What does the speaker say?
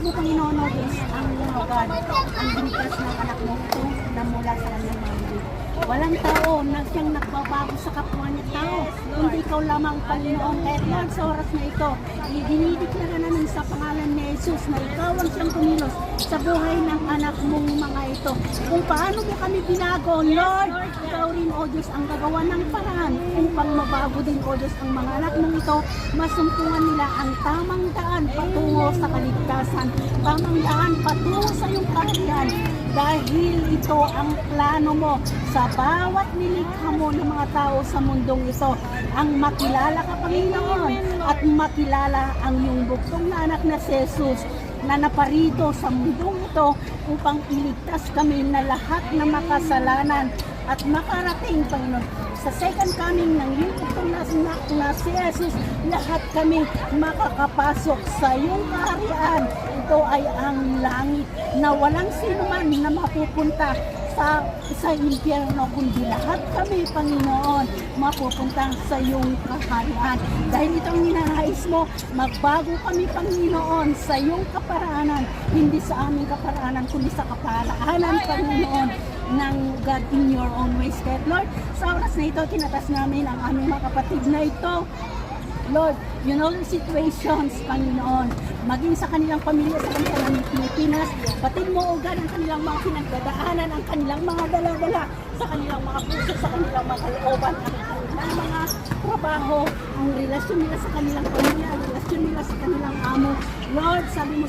mo, Panginoon, O Diyos, ang God, ang binigkas ng anak mo ito na mula sa kanyang mga. Walang tao na siyang nagbabago sa kapwa niya tao. Hindi ikaw lamang, Panginoon. Kaya Lord, sa oras na ito, dinideklara namin sa pangalan ni Jesus na ikaw ang siyang kumilos sa buhay ng anak mong mga ito. Kung paano mo kami binago, Lord, ikaw rin, O Diyos, ang gagawa ng paraan upang mabago din, O Diyos, ang mga anak mong ito. Masumpungan nila ang tamang daan patungo sa kaligtasan, tamang daan patungo sa iyong kaharian. Dahil ito ang plano mo sa bawat nilikha mo ng mga tao sa mundong ito, ang makilala ka, Panginoon, at makilala ang iyong buktong na anak na si Jesus na naparito sa mundong ito upang iligtas kami na lahat na makasalanan at makarating, Panginoon, sa second coming ng iyong buktong na si Jesus, lahat kami makakapasok sa iyong kaharian. Ito ay ang langit na walang sino man na mapupunta sa impyerno, kundi lahat kami, Panginoon, mapupunta sa iyong kaharian. Dahil ito ang ninanais mo, magbago kami, Panginoon, sa iyong kaparaanan, hindi sa aming kaparaanan, kundi sa kaparaanan, Panginoon, ng God in your own ways. Kaya Lord, sa oras na ito, tinatas namin ang aming mga kapatid na ito. Lord, you know the situations, Panginoon, maging sa kanilang pamilya sa kanilang Pilipinas, batid mo, O God, ang kanilang mga pinagdadaanan, ang kanilang mga dala-dala, sa kanilang mga puso, sa kanilang mga kalooban, ang kanilang mga trabaho, ang relasyon nila sa kanilang pamilya, ang relasyon nila sa kanilang amo. Lord, sabi mo